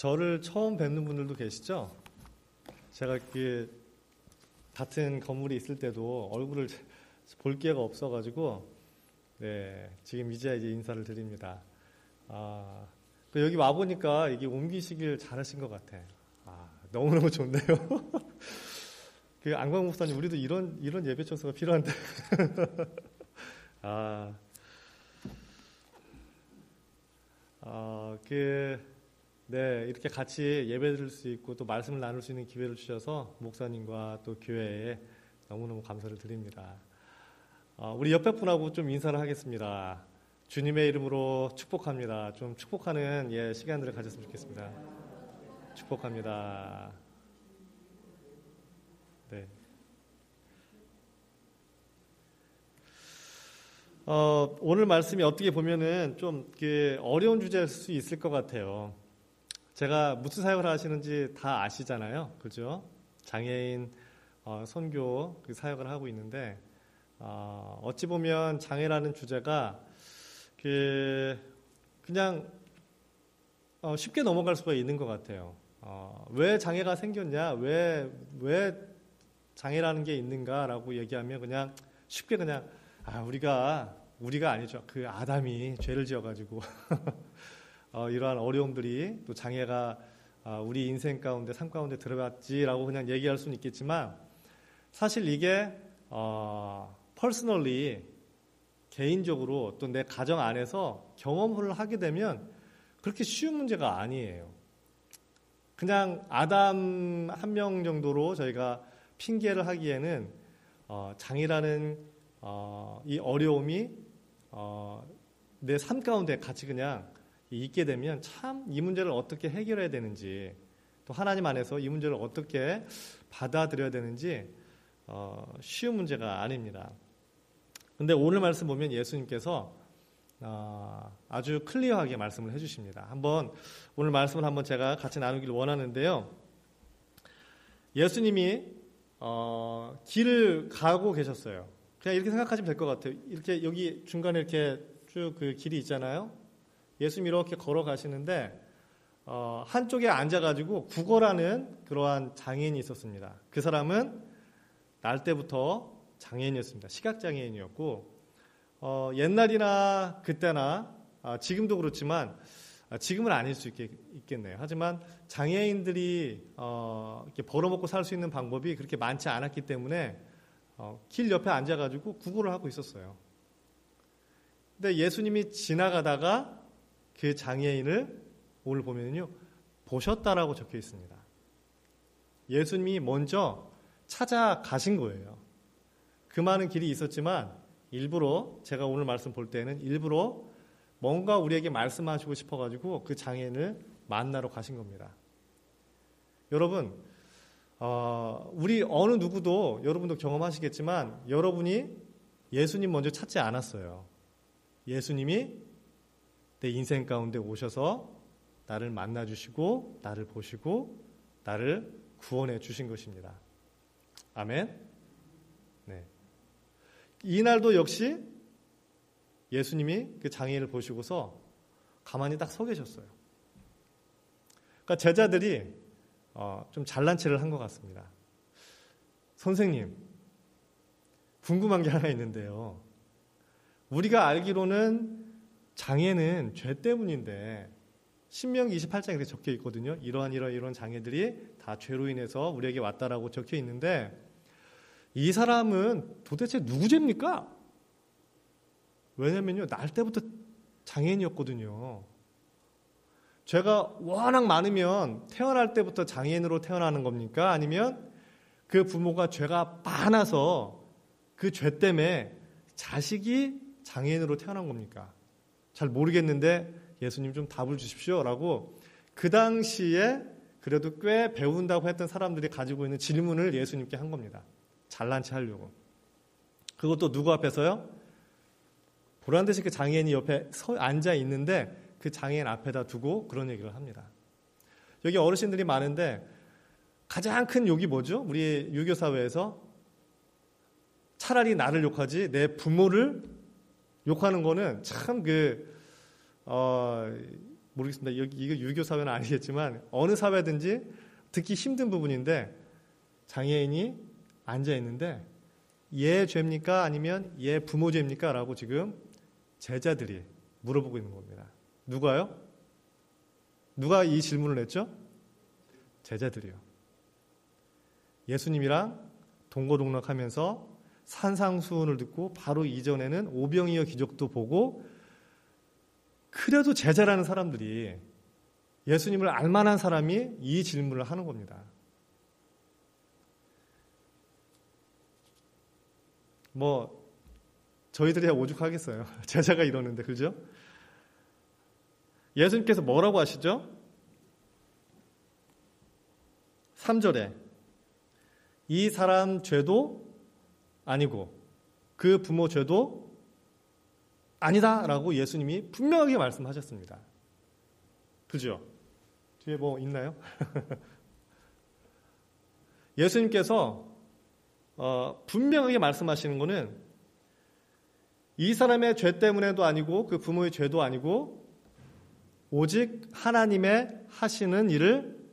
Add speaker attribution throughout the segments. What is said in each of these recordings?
Speaker 1: 저를 처음 뵙는 분들도 계시죠? 제가 같은 건물에 있을 때도 얼굴을 볼 기회가 없어가지고, 네, 지금 이제 인사를 드립니다. 여기 와보니까 이게 옮기시길 잘하신 것 같아. 너무너무 좋네요. 안광 목사님, 우리도 이런 예배 청소가 필요한데. 네, 이렇게 같이 예배 드릴 수 있고 또 말씀을 나눌 수 있는 기회를 주셔서 목사님과 또 교회에 너무너무 감사를 드립니다. 우리 옆에 분하고 좀 인사를 하겠습니다. 주님의 이름으로 축복합니다. 좀 축복하는 시간들을 가졌으면 좋겠습니다. 축복합니다. 네. 오늘 말씀이 어떻게 보면은 좀 어려운 주제일 수 있을 것 같아요. 제가 무슨 사역을 하시는지 다 아시잖아요. 그죠? 장애인 선교 사역을 하고 있는데, 어찌 보면 장애라는 주제가 그냥 쉽게 넘어갈 수가 있는 것 같아요. 왜 장애가 생겼냐, 왜 장애라는 게 있는가라고 얘기하면 그냥 쉽게 그냥 우리가 아니죠. 아담이 죄를 지어가지고 이러한 어려움들이 또 장애가 우리 인생 가운데 삶 가운데 들어갔지라고 그냥 얘기할 수는 있겠지만, 사실 이게 퍼스널리 개인적으로 또 내 가정 안에서 경험을 하게 되면 그렇게 쉬운 문제가 아니에요. 그냥 아담 한 명 정도로 저희가 핑계를 하기에는 장애라는 이 어려움이 내 삶 가운데 같이 그냥 있게 되면 참 이 문제를 어떻게 해결해야 되는지, 또 하나님 안에서 이 문제를 어떻게 받아들여야 되는지 쉬운 문제가 아닙니다. 근데 오늘 말씀 보면 예수님께서 아주 클리어하게 말씀을 해주십니다. 오늘 말씀을 한번 제가 같이 나누기를 원하는데요. 예수님이 길을 가고 계셨어요. 그냥 이렇게 생각하시면 될 것 같아요. 이렇게 여기 중간에 이렇게 쭉 길이 있잖아요. 예수님이 이렇게 걸어가시는데 한쪽에 앉아가지고 구걸하는 그러한 장애인이 있었습니다. 그 사람은 날 때부터 장애인이었습니다. 시각장애인이었고, 옛날이나 그때나 지금도 그렇지만, 지금은 아닐 수 있겠네요. 하지만 장애인들이 이렇게 벌어먹고 살 수 있는 방법이 그렇게 많지 않았기 때문에 길 옆에 앉아가지고 구걸을 하고 있었어요. 근데 예수님이 지나가다가 그 장애인을 오늘 보면요, 보셨다라고 적혀 있습니다. 예수님이 먼저 찾아가신 거예요. 그 많은 길이 있었지만 일부러, 제가 오늘 말씀 볼 때는 일부러 뭔가 우리에게 말씀하시고 싶어가지고 그 장애인을 만나러 가신 겁니다. 여러분, 우리 어느 누구도, 여러분도 경험하시겠지만 여러분이 예수님 먼저 찾지 않았어요. 예수님이 내 인생 가운데 오셔서 나를 만나주시고 나를 보시고 나를 구원해 주신 것입니다. 아멘. 네. 이날도 역시 예수님이 그 장애인을 보시고서 가만히 딱 서 계셨어요. 그러니까 제자들이 좀 잘난 체를 한 것 같습니다. 선생님, 궁금한 게 하나 있는데요. 우리가 알기로는 장애는 죄 때문인데 신명기 28장에 이렇게 적혀 있거든요. 이런 장애들이 다 죄로 인해서 우리에게 왔다라고 적혀 있는데, 이 사람은 도대체 누구 죄입니까? 왜냐면요, 날 때부터 장애인이었거든요. 죄가 워낙 많으면 태어날 때부터 장애인으로 태어나는 겁니까? 아니면 그 부모가 죄가 많아서 그 죄 때문에 자식이 장애인으로 태어난 겁니까? 잘 모르겠는데 예수님 좀 답을 주십시오라고 그 당시에 그래도 꽤 배운다고 했던 사람들이 가지고 있는 질문을 예수님께 한 겁니다. 잘난 체 하려고. 그것도 누구 앞에서요? 보란듯이 그 장애인이 옆에 앉아 있는데 그 장애인 앞에다 두고 그런 얘기를 합니다. 여기 어르신들이 많은데 가장 큰 욕이 뭐죠? 우리 유교사회에서 차라리 나를 욕하지 내 부모를 욕하는 거는 참 모르겠습니다. 이거 유교 사회는 아니겠지만 어느 사회든지 듣기 힘든 부분인데 장애인이 앉아 있는데 얘 죄입니까? 아니면 얘 부모 죄입니까? 라고 지금 제자들이 물어보고 있는 겁니다. 누가요? 누가 이 질문을 했죠? 제자들이요. 예수님이랑 동고동락하면서 산상수훈을 듣고 바로 이전에는 오병이어 기적도 보고 그래도 제자라는 사람들이 예수님을 알만한 사람이 이 질문을 하는 겁니다. 뭐 저희들이야 오죽하겠어요. 제자가 이러는데, 그죠? 예수님께서 뭐라고 하시죠? 3절에 이 사람 죄도 아니고 그 부모 죄도 아니다 라고 예수님이 분명하게 말씀하셨습니다. 그죠? 뒤에 뭐 있나요? 예수님께서 분명하게 말씀하시는 거는 이 사람의 죄 때문에도 아니고 그 부모의 죄도 아니고 오직 하나님의 하시는 일을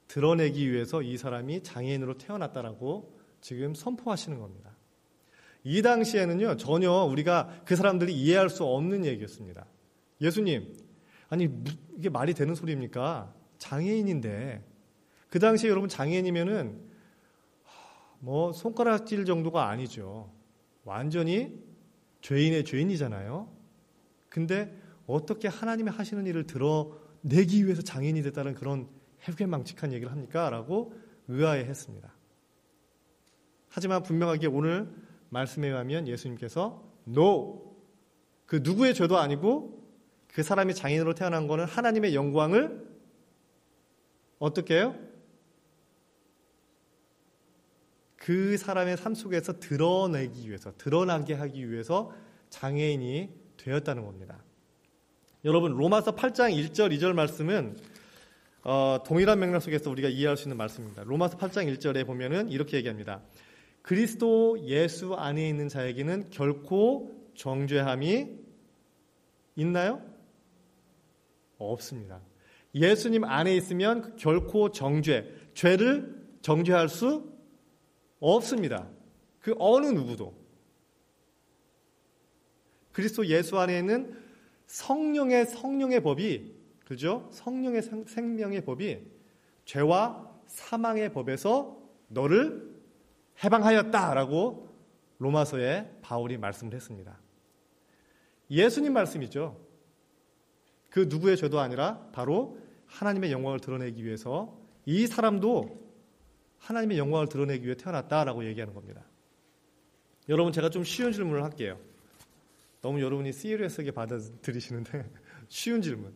Speaker 1: 드러내기 위해서 이 사람이 장애인으로 태어났다라고 지금 선포하시는 겁니다. 이 당시에는요, 전혀 우리가 그 사람들이 이해할 수 없는 얘기였습니다. 예수님, 아니 이게 말이 되는 소리입니까? 장애인인데. 그 당시에 여러분 장애인이면은 뭐 손가락질 정도가 아니죠. 완전히 죄인의 죄인이잖아요. 근데 어떻게 하나님이 하시는 일을 드러내기 위해서 장애인이 됐다는 그런 해괴망측한 얘기를 합니까? 라고 의아해했습니다. 하지만 분명하게 오늘 말씀에 의하면 예수님께서 No! 그 누구의 죄도 아니고 그 사람이 장애인으로 태어난 거는 하나님의 영광을 어떻게 해요? 그 사람의 삶 속에서 드러내기 위해서, 드러나게 하기 위해서 장애인이 되었다는 겁니다. 여러분, 로마서 8장 1절, 2절 말씀은 동일한 맥락 속에서 우리가 이해할 수 있는 말씀입니다. 로마서 8장 1절에 보면은 이렇게 얘기합니다. 그리스도 예수 안에 있는 자에게는 결코 정죄함이 있나요? 없습니다. 예수님 안에 있으면 결코 죄를 정죄할 수 없습니다. 그 어느 누구도. 그리스도 예수 안에 있는 성령의 법이, 그죠? 성령의 생명의 법이 죄와 사망의 법에서 너를 해방하였다라고 로마서에 바울이 말씀을 했습니다. 예수님 말씀이죠. 그 누구의 죄도 아니라 바로 하나님의 영광을 드러내기 위해서 이 사람도 하나님의 영광을 드러내기 위해 태어났다라고 얘기하는 겁니다. 여러분, 제가 좀 쉬운 질문을 할게요. 너무 여러분이 시리어스하게 받아들이시는데 쉬운 질문.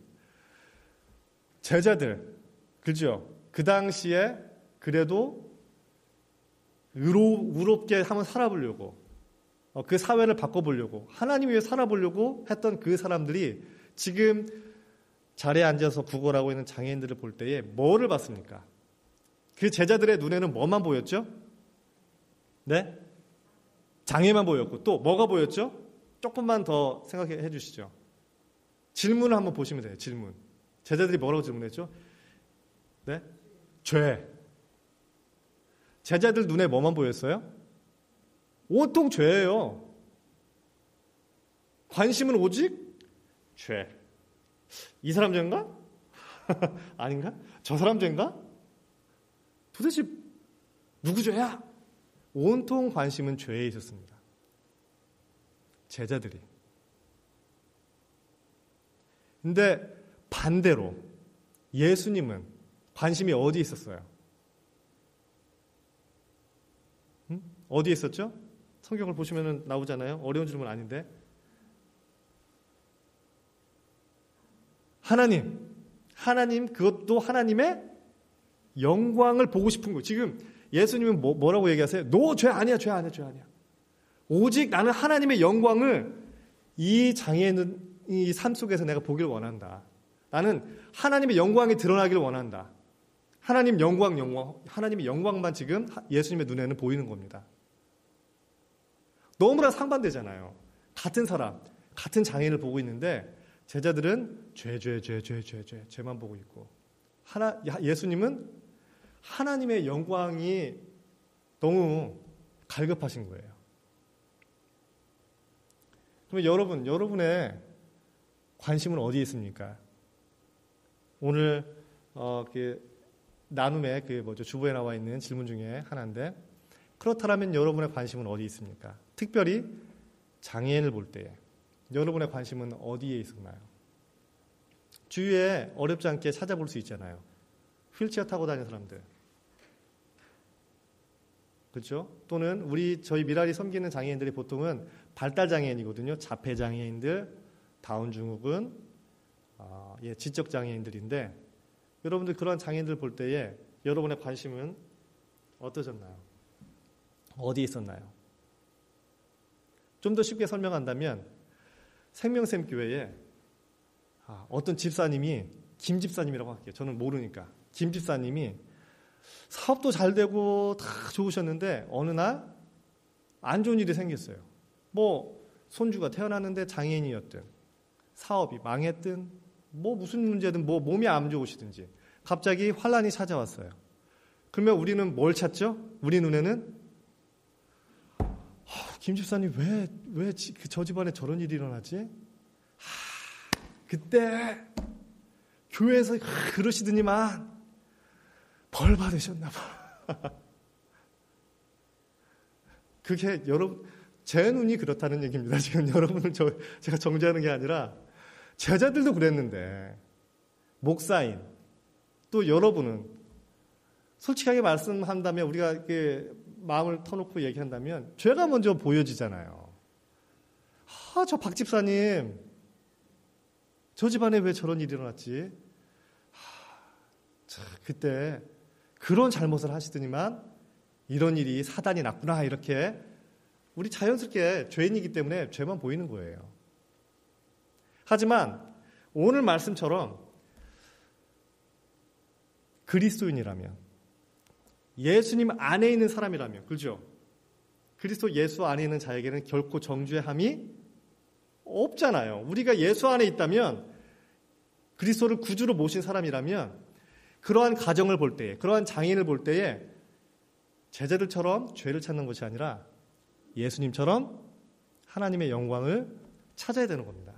Speaker 1: 제자들, 그죠? 그 당시에 그래도 의롭게 한번 살아보려고, 그 사회를 바꿔보려고, 하나님 위해 살아보려고 했던 그 사람들이 지금 자리에 앉아서 구걸하고 있는 장애인들을 볼 때에 뭐를 봤습니까? 그 제자들의 눈에는 뭐만 보였죠? 네? 장애만 보였고 또 뭐가 보였죠? 조금만 더 생각해 주시죠. 질문을 한번 보시면 돼요. 질문. 제자들이 뭐라고 질문했죠? 네? 죄. 제자들 눈에 뭐만 보였어요? 온통 죄예요. 관심은 오직 죄. 이 사람 죄인가? 아닌가? 저 사람 죄인가? 도대체 누구 죄야? 온통 관심은 죄에 있었습니다. 제자들이. 근데 반대로 예수님은 관심이 어디 있었어요? 어디에 있었죠? 성경을 보시면 나오잖아요. 어려운 질문 아닌데. 하나님, 그것도 하나님의 영광을 보고 싶은 거예요. 지금 예수님은 뭐라고 얘기하세요? 너 죄 아니야. 오직 나는 하나님의 영광을 이 장애인 이 삶 속에서 내가 보길 원한다. 나는 하나님의 영광이 드러나길 원한다. 하나님의 영광만 지금 예수님의 눈에는 보이는 겁니다. 너무나 상반되잖아요. 같은 사람, 같은 장애인을 보고 있는데 제자들은 죄만 보고 있고, 예수님은 하나님의 영광이 너무 갈급하신 거예요. 그러면 여러분의 관심은 어디에 있습니까? 오늘 나눔의 주보에 나와 있는 질문 중에 하나인데, 그렇다면 여러분의 관심은 어디에 있습니까? 특별히 장애인을 볼 때에 여러분의 관심은 어디에 있었나요? 주위에 어렵지 않게 찾아볼 수 있잖아요. 휠체어 타고 다니는 사람들, 그렇죠? 또는 저희 미랄이 섬기는 장애인들이 보통은 발달 장애인이거든요. 자폐 장애인들, 다운 증후군, 지적 장애인들인데, 여러분들 그런 장애인들 볼 때에 여러분의 관심은 어떠셨나요? 어디에 있었나요? 좀 더 쉽게 설명한다면 생명샘 교회에 어떤 집사님이, 김 집사님이라고 할게요. 저는 모르니까. 김 집사님이 사업도 잘 되고 다 좋으셨는데 어느 날 안 좋은 일이 생겼어요. 손주가 태어났는데 장애인이었든, 사업이 망했든, 무슨 문제든, 몸이 안 좋으시든지 갑자기 환란이 찾아왔어요. 그러면 우리는 뭘 찾죠? 우리 눈에는 김 집사님 왜 저 집안에 저런 일이 일어나지? 그때 교회에서 그러시더니만 벌 받으셨나 봐. 그게 제 눈이 그렇다는 얘기입니다. 지금 여러분을 제가 정죄하는 게 아니라 제자들도 그랬는데, 목사인 또 여러분은 솔직하게 말씀한다면, 우리가 마음을 터놓고 얘기한다면 죄가 먼저 보여지잖아요. 저 박 집사님, 저 집안에 왜 저런 일이 일어났지? 그때 그런 잘못을 하시더니만 이런 일이 사단이 났구나, 이렇게 우리 자연스럽게 죄인이기 때문에 죄만 보이는 거예요. 하지만 오늘 말씀처럼 그리스도인이라면, 예수님 안에 있는 사람이라면, 그렇죠? 그리스도 예수 안에 있는 자에게는 결코 정죄의 함이 없잖아요. 우리가 예수 안에 있다면, 그리스도를 구주로 모신 사람이라면, 그러한 가정을 볼 때에, 그러한 장애인을 볼 때에 제자들처럼 죄를 찾는 것이 아니라 예수님처럼 하나님의 영광을 찾아야 되는 겁니다.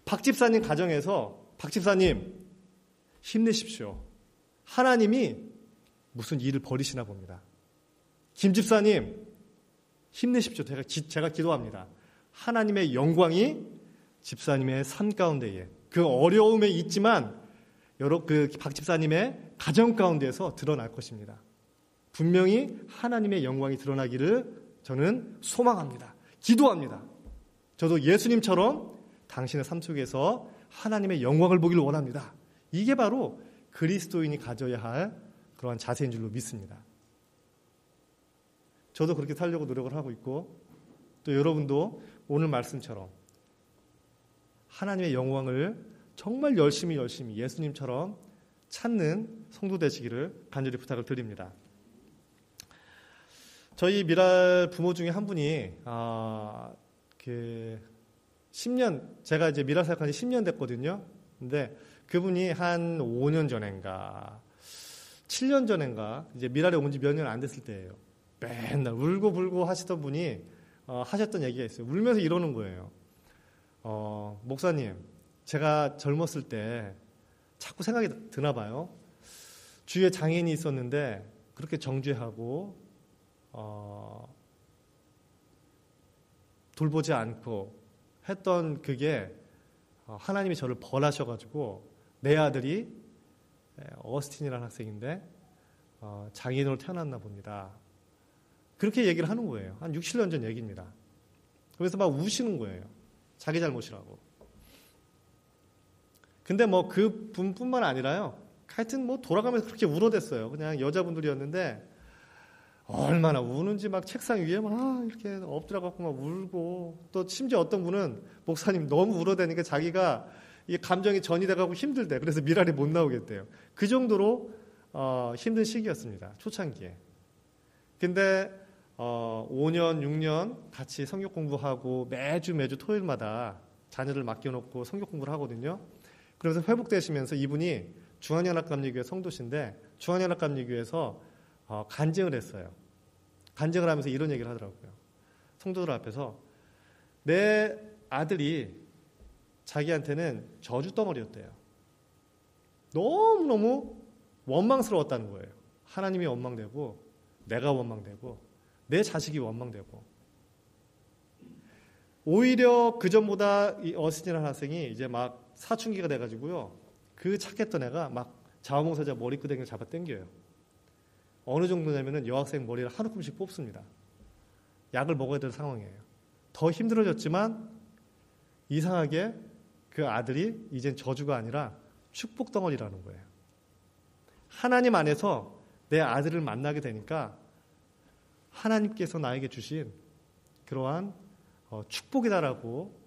Speaker 1: 박 집사님 가정에서, 박 집사님 힘내십시오. 하나님이 무슨 일을 벌이시나 봅니다. 김 집사님 힘내십시오. 제가 기도합니다. 하나님의 영광이 집사님의 삶 가운데에, 그 어려움에 있지만 박 집사님의 가정 가운데에서 드러날 것입니다. 분명히 하나님의 영광이 드러나기를 저는 소망합니다. 기도합니다. 저도 예수님처럼 당신의 삶 속에서 하나님의 영광을 보기를 원합니다. 이게 바로 그리스도인이 가져야 할 그러한 자세인 줄로 믿습니다. 저도 그렇게 살려고 노력을 하고 있고, 또 여러분도 오늘 말씀처럼 하나님의 영광을 정말 열심히 예수님처럼 찾는 성도 되시기를 간절히 부탁을 드립니다. 저희 미랄 부모 중에 한 분이 10년, 제가 이제 미랄 사역한 지 10년 됐거든요. 근데 그분이 한 5년 전인가 7년 전인가 이제 미랄에 온 지 몇 년 안 됐을 때예요. 맨날 울고 불고 하시던 분이 하셨던 얘기가 있어요. 울면서 이러는 거예요. 목사님, 제가 젊었을 때 자꾸 생각이 드나 봐요. 주위에 장애인이 있었는데 그렇게 정죄하고 돌보지 않고 했던 그게 하나님이 저를 벌하셔가지고 내 아들이 어스틴이라는 학생인데 장애인으로 태어났나 봅니다. 그렇게 얘기를 하는 거예요. 한 6, 7년 전 얘기입니다. 그래서 막 우시는 거예요. 자기 잘못이라고. 근데 그 분뿐만 아니라요. 하여튼 돌아가면서 그렇게 울어댔어요. 그냥 여자분들이었는데 얼마나 우는지 막 책상 위에 막 이렇게 엎드려갖고 막 울고, 또 심지어 어떤 분은 목사님 너무 울어대니까 자기가 이 감정이 전이 돼가고 힘들대. 그래서 미랄이 못 나오겠대요. 그 정도로 힘든 시기였습니다. 초창기에. 근데 5년, 6년 같이 성경 공부하고 매주 토요일마다 자녀를 맡겨놓고 성경 공부를 하거든요. 그러면서 회복되시면서 이분이 중앙연합감리교회 성도신데 중앙연합감리교회에서 간증을 했어요. 간증을 하면서 이런 얘기를 하더라고요. 성도들 앞에서 내 아들이 자기한테는 저주덩어리였대요. 너무너무 원망스러웠다는 거예요. 하나님이 원망되고 내가 원망되고 내 자식이 원망되고 오히려 그 전보다 이 어스틴 학생이 이제 막 사춘기가 돼가지고요. 그 착했던 애가 막 자원봉사자 머리끄댕이를 잡아 당겨요. 어느 정도냐면은 여학생 머리를 한 움큼씩 뽑습니다. 약을 먹어야 될 상황이에요. 더 힘들어졌지만 이상하게 그 아들이 이젠 저주가 아니라 축복 덩어리라는 거예요. 하나님 안에서 내 아들을 만나게 되니까 하나님께서 나에게 주신 그러한 축복이다라고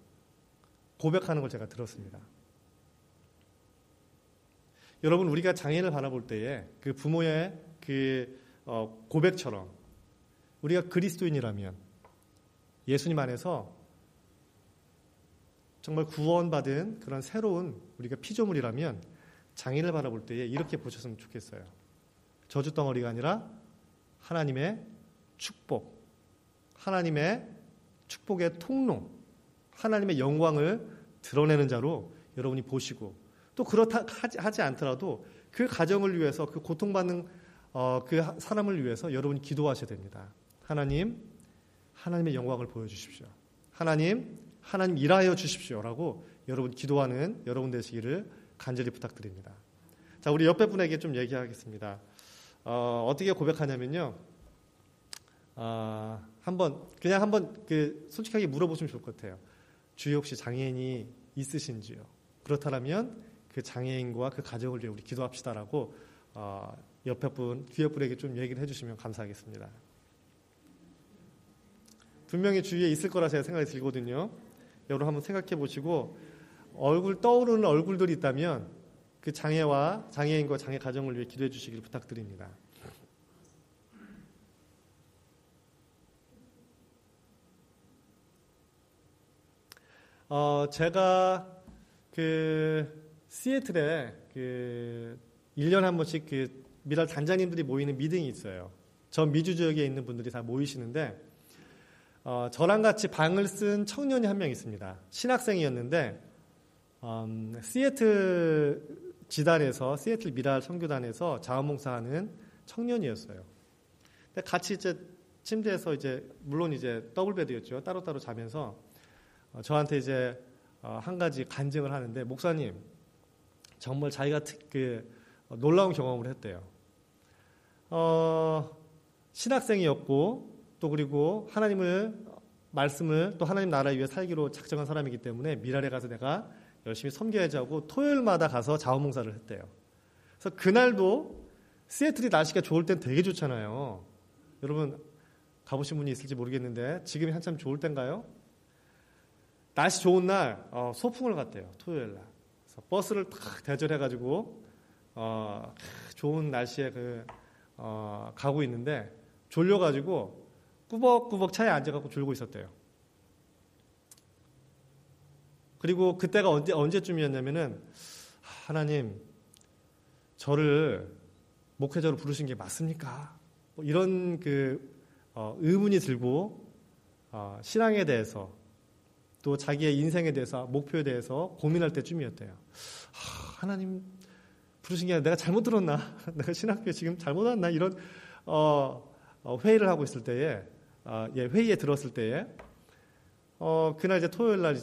Speaker 1: 고백하는 걸 제가 들었습니다. 여러분, 우리가 장애인을 바라볼 때에 그 부모의 그 고백처럼 우리가 그리스도인이라면 예수님 안에서 정말 구원받은 그런 새로운 우리가 피조물이라면 장애인을 바라볼 때에 이렇게 보셨으면 좋겠어요. 저주덩어리가 아니라 하나님의 축복, 하나님의 축복의 통로, 하나님의 영광을 드러내는 자로 여러분이 보시고 또 그렇다 하지 않더라도 그 가정을 위해서 그 고통받는 그 사람을 위해서 여러분이 기도하셔야 됩니다. 하나님의 영광을 보여주십시오. 하나님 일하여 주십시오라고 여러분 기도하는 여러분 되시기를 간절히 부탁드립니다. 자, 우리 옆에 분에게 좀 얘기하겠습니다. 어떻게 고백하냐면요. 한번 솔직하게 물어보시면 좋을 것 같아요. 주위에 혹시 장애인이 있으신지요? 그렇다면 그 장애인과 그 가정을 위해 우리 기도합시다라고 옆에 분, 뒤에 분에게 좀 얘기를 해주시면 감사하겠습니다. 분명히 주위에 있을 거라 제가 생각이 들거든요. 여러분 한번 생각해 보시고 떠오르는 얼굴들이 있다면 그 장애인과 장애 가정을 위해 기도해 주시길 부탁드립니다. 제가 시애틀에 1년에 한 번씩 미랄 단장님들이 모이는 미팅이 있어요. 전 미주 지역에 있는 분들이 다 모이시는데 저랑 같이 방을 쓴 청년이 한 명 있습니다. 신학생이었는데 시애틀 지단에서 시애틀 미랄 선교단에서 자원봉사하는 청년이었어요. 근데 같이 이제 침대에서 물론 더블 베드였죠. 따로따로 자면서 저한테 한 가지 간증을 하는데 목사님 정말 자기가 놀라운 경험을 했대요. 신학생이었고 또 그리고 말씀을 또 하나님 나라를 위해 살기로 작정한 사람이기 때문에 미랄에 가서 내가 열심히 섬겨야지 하고 토요일마다 가서 자원봉사를 했대요. 그래서 그날도 시애틀이 날씨가 좋을 땐 되게 좋잖아요. 여러분 가보신 분이 있을지 모르겠는데 지금이 한참 좋을 때인가요? 날씨 좋은 날 소풍을 갔대요. 토요일 날. 그래서 버스를 탁 대절해가지고 좋은 날씨에 가고 있는데 졸려가지고 꾸벅꾸벅 차에 앉아갖고 졸고 있었대요. 그리고 그때가 언제쯤이었냐면은 하나님 저를 목회자로 부르신 게 맞습니까? 뭐 이런 의문이 들고 신앙에 대해서 또 자기의 인생에 대해서 목표에 대해서 고민할 때쯤이었대요. 하나님 부르신 게 아니라 내가 잘못 들었나? 내가 신학교에 지금 잘못 왔나? 이런 회의를 하고 있을 때에 회의에 들었을 때에 그날 토요일 날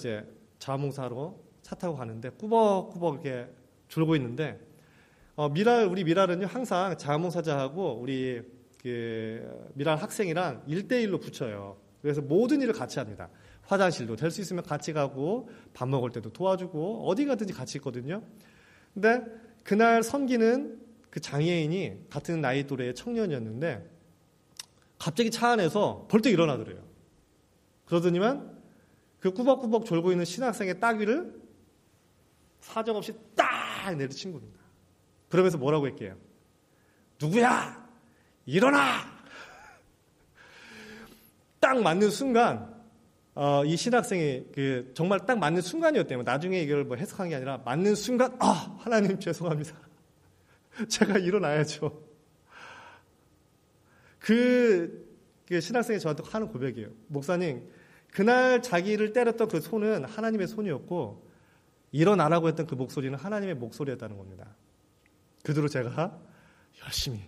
Speaker 1: 자원봉사하러 차 타고 가는데 꾸벅꾸벅 이렇게 졸고 있는데 우리 미랄은요 항상 자원봉사자하고 우리 미랄 학생이랑 1대1로 붙여요. 그래서 모든 일을 같이 합니다. 화장실도 될 수 있으면 같이 가고 밥 먹을 때도 도와주고 어디 가든지 같이 있거든요. 근데 그날 섬기는 그 장애인이 같은 나이 또래의 청년이었는데 갑자기 차 안에서 벌떡 일어나더래요. 그러더니만 그 꾸벅꾸벅 졸고 있는 신학생의 따귀를 사정없이 딱 내리친 겁니다. 그러면서 뭐라고 했게요? 누구야? 일어나! 딱 맞는 순간 이 신학생이 정말 딱 맞는 순간이었대요. 나중에 이걸 뭐 해석한 게 아니라 맞는 순간, 하나님 죄송합니다. 제가 일어나야죠. 그 신학생이 저한테 하는 고백이에요. 목사님, 그날 자기를 때렸던 그 손은 하나님의 손이었고 일어나라고 했던 그 목소리는 하나님의 목소리였다는 겁니다. 그 뒤로 제가 열심히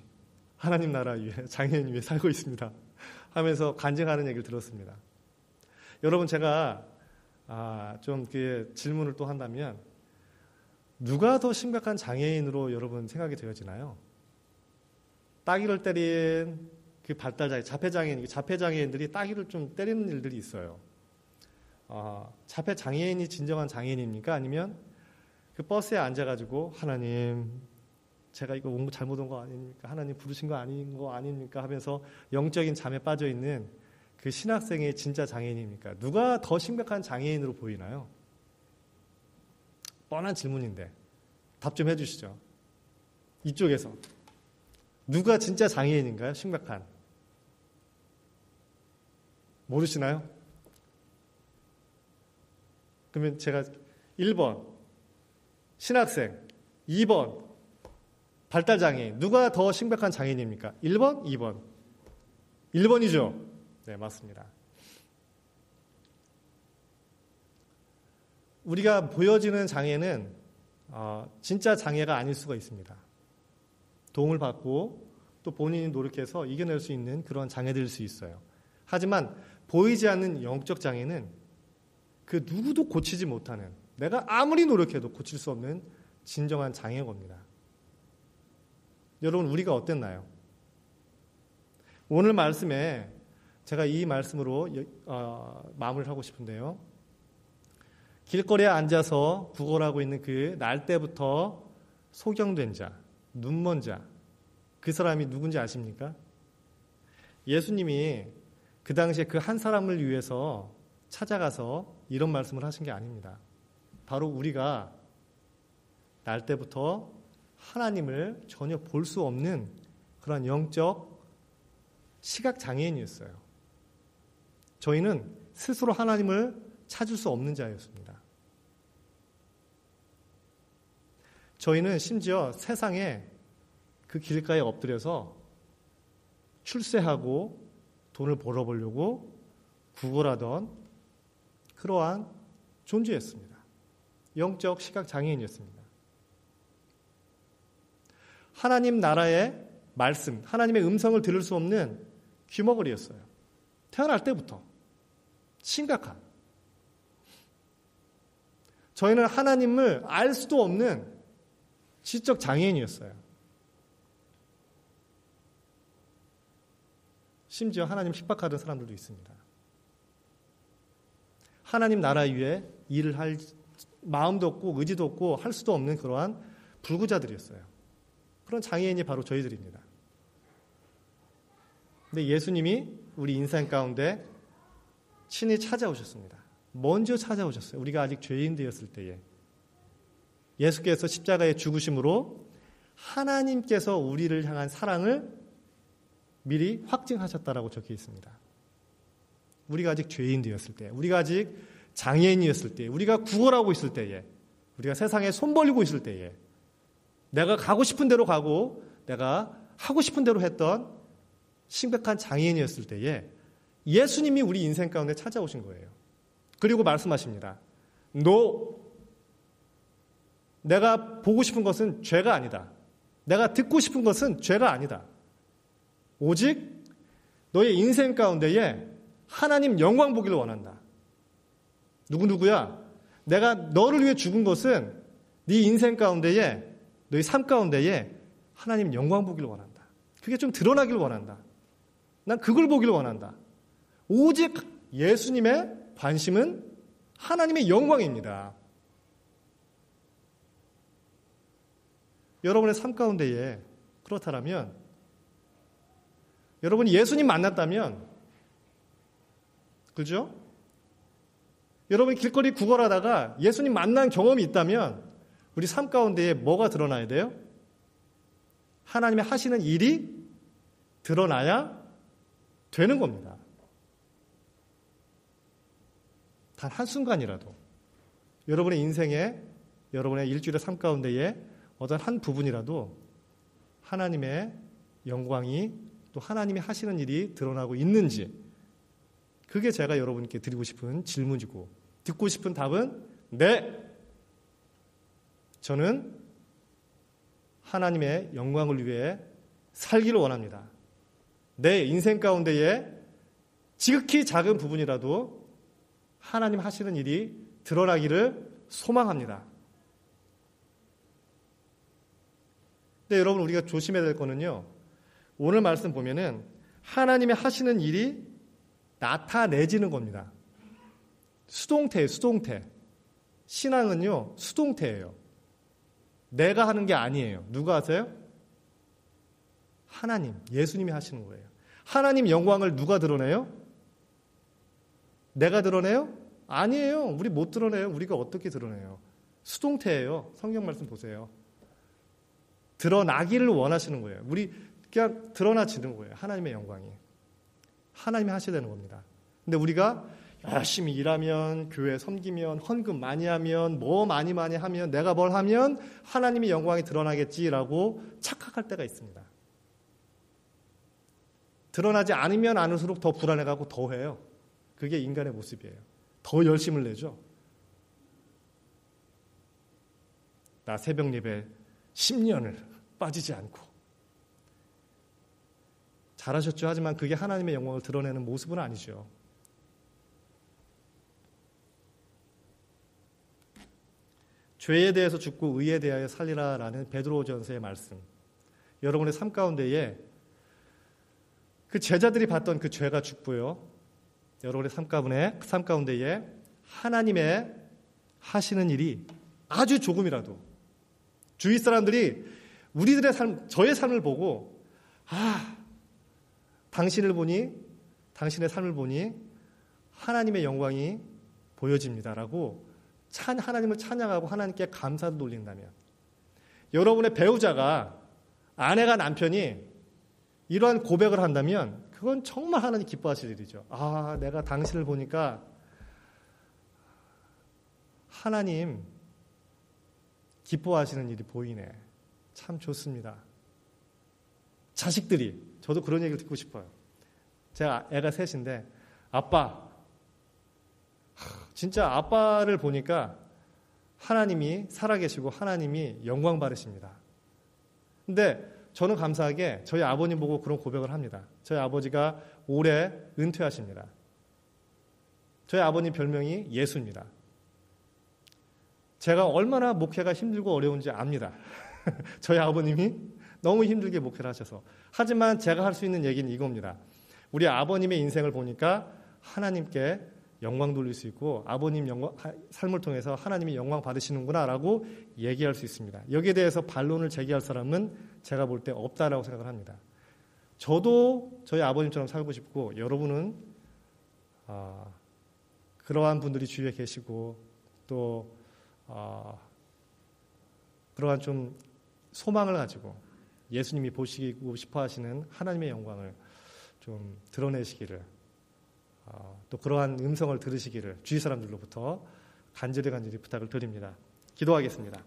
Speaker 1: 하나님 나라 위에, 장애인 위에 살고 있습니다 하면서 간증하는 얘기를 들었습니다. 여러분, 제가 좀 질문을 또 한다면 누가 더 심각한 장애인으로 여러분 생각이 되어지나요? 따귀를 때린 그 발달장애, 자폐장애인들이 따귀를 좀 때리는 일들이 있어요. 자폐장애인이 진정한 장애인입니까? 아니면 그 버스에 앉아가지고 하나님, 제가 이거 잘못 온 거 아닙니까? 하나님 부르신 거 아닌 거 아닙니까? 하면서 영적인 잠에 빠져 있는 그 신학생의 진짜 장애인입니까? 누가 더 심각한 장애인으로 보이나요? 뻔한 질문인데 답 좀 해주시죠. 이쪽에서 누가 진짜 장애인인가요? 심각한. 모르시나요? 그러면 제가 1번 신학생, 2번 발달장애인, 누가 더 심각한 장애인입니까? 1번, 2번. 1번이죠? 네, 맞습니다. 우리가 보여지는 장애는 진짜 장애가 아닐 수가 있습니다. 도움을 받고 또 본인이 노력해서 이겨낼 수 있는 그런 장애들일 수 있어요. 하지만 보이지 않는 영적 장애는 그 누구도 고치지 못하는, 내가 아무리 노력해도 고칠 수 없는 진정한 장애인 겁니다. 여러분, 우리가 어땠나요? 오늘 말씀에 제가 이 말씀으로 마무리를 하고 싶은데요. 길거리에 앉아서 구걸하고 있는 그 날 때부터 소경된 자, 눈먼 자, 그 사람이 누군지 아십니까? 예수님이 그 당시에 그 한 사람을 위해서 찾아가서 이런 말씀을 하신 게 아닙니다. 바로 우리가 날 때부터 하나님을 전혀 볼 수 없는 그런 영적 시각장애인이었어요. 저희는 스스로 하나님을 찾을 수 없는 자였습니다. 저희는 심지어 세상에 그 길가에 엎드려서 출세하고 돈을 벌어보려고 구걸하던 그러한 존재였습니다. 영적 시각장애인이었습니다. 하나님 나라의 말씀, 하나님의 음성을 들을 수 없는 귀머거리였어요. 태어날 때부터. 심각한. 저희는 하나님을 알 수도 없는 지적 장애인이었어요. 심지어 하나님 핍박하던 사람들도 있습니다. 하나님 나라 위에 일을 할 마음도 없고 의지도 없고 할 수도 없는 그러한 불구자들이었어요. 그런 장애인이 바로 저희들입니다. 근데 예수님이 우리 인생 가운데 친히 찾아오셨습니다. 먼저 찾아오셨어요. 우리가 아직 죄인 되었을 때에. 예수께서 십자가의 죽으심으로 하나님께서 우리를 향한 사랑을 미리 확증하셨다라고 적혀 있습니다. 우리가 아직 죄인 되었을 때, 우리가 아직 장애인이었을 때, 우리가 구걸하고 있을 때에, 우리가 세상에 손 벌리고 있을 때에, 내가 가고 싶은 대로 가고 내가 하고 싶은 대로 했던 심각한 장애인이었을 때에 예수님이 우리 인생 가운데 찾아오신 거예요. 그리고 말씀하십니다. 내가 보고 싶은 것은 죄가 아니다. 내가 듣고 싶은 것은 죄가 아니다. 오직 너의 인생 가운데에 하나님 영광 보기를 원한다. 누구야? 내가 너를 위해 죽은 것은 네 인생 가운데에, 너의 삶 가운데에 하나님 영광 보기를 원한다. 그게 좀 드러나기를 원한다. 난 그걸 보기를 원한다. 오직 예수님의 관심은 하나님의 영광입니다. 여러분의 삶 가운데에 그렇다면, 여러분이 예수님 만났다면, 그죠? 여러분이 길거리 구걸하다가 예수님 만난 경험이 있다면 우리 삶 가운데에 뭐가 드러나야 돼요? 하나님의 하시는 일이 드러나야 되는 겁니다. 단 한순간이라도 여러분의 인생에 여러분의 일주일의 삶 가운데에 어떤 한 부분이라도 하나님의 영광이 또 하나님이 하시는 일이 드러나고 있는지 그게 제가 여러분께 드리고 싶은 질문이고 듣고 싶은 답은 네. 저는 하나님의 영광을 위해 살기를 원합니다. 내 인생 가운데에 지극히 작은 부분이라도 하나님 하시는 일이 드러나기를 소망합니다. 근데 여러분 우리가 조심해야 될 거는요. 오늘 말씀 보면은 하나님이 하시는 일이 나타내지는 겁니다. 수동태예요. 수동태. 신앙은요. 수동태예요. 내가 하는 게 아니에요. 누가 하세요? 하나님, 예수님이 하시는 거예요. 하나님 영광을 누가 드러내요? 내가 드러내요? 아니에요. 우리 못 드러내요. 우리가 어떻게 드러내요? 수동태예요. 성경 말씀 보세요. 드러나기를 원하시는 거예요. 우리 그냥 드러나지는 거예요. 하나님의 영광이. 하나님이 하셔야 되는 겁니다. 근데 우리가 열심히 일하면, 교회 섬기면, 헌금 많이 하면, 뭐 많이 하면, 내가 뭘 하면 하나님의 영광이 드러나겠지라고 착각할 때가 있습니다. 드러나지 않으면 않을수록 더 불안해가고 더 해요. 그게 인간의 모습이에요. 더 열심을 내죠. 나 새벽 예배 10년을 빠지지 않고. 잘하셨죠. 하지만 그게 하나님의 영광을 드러내는 모습은 아니죠. 죄에 대해서 죽고 의에 대하여 살리라라는 베드로전서의 말씀. 여러분의 삶 가운데에 그 제자들이 봤던 그 죄가 죽고요. 여러분의 삶 가운데에 하나님의 하시는 일이 아주 조금이라도 주위 사람들이 우리들의 삶, 저의 삶을 보고 당신의 삶을 보니 하나님의 영광이 보여집니다라고 하나님을 찬양하고 하나님께 감사도 돌린다면 여러분의 배우자가 아내가 남편이 이러한 고백을 한다면 그건 정말 하나님 기뻐하실 일이죠. 내가 당신을 보니까 하나님 기뻐하시는 일이 보이네. 참 좋습니다. 자식들이 저도 그런 얘기를 듣고 싶어요. 제가 애가 셋인데 아빠 진짜 아빠를 보니까 하나님이 살아계시고 하나님이 영광 받으십니다. 근데 저는 감사하게 저희 아버님 보고 그런 고백을 합니다. 저희 아버지가 올해 은퇴하십니다. 저희 아버님 별명이 예수입니다. 제가 얼마나 목회가 힘들고 어려운지 압니다. 저희 아버님이 너무 힘들게 목회를 하셔서. 하지만 제가 할 수 있는 얘기는 이겁니다. 우리 아버님의 인생을 보니까 하나님께 영광 돌릴 수 있고 아버님 삶을 통해서 하나님이 영광 받으시는구나라고 얘기할 수 있습니다. 여기에 대해서 반론을 제기할 사람은 제가 볼 때 없다라고 생각을 합니다. 저도 저희 아버님처럼 살고 싶고 여러분은 그러한 분들이 주위에 계시고 또 그러한 좀 소망을 가지고 예수님이 보시고 싶어 하시는 하나님의 영광을 좀 드러내시기를 또 그러한 음성을 들으시기를 주위 사람들로부터 간절히 부탁을 드립니다. 기도하겠습니다.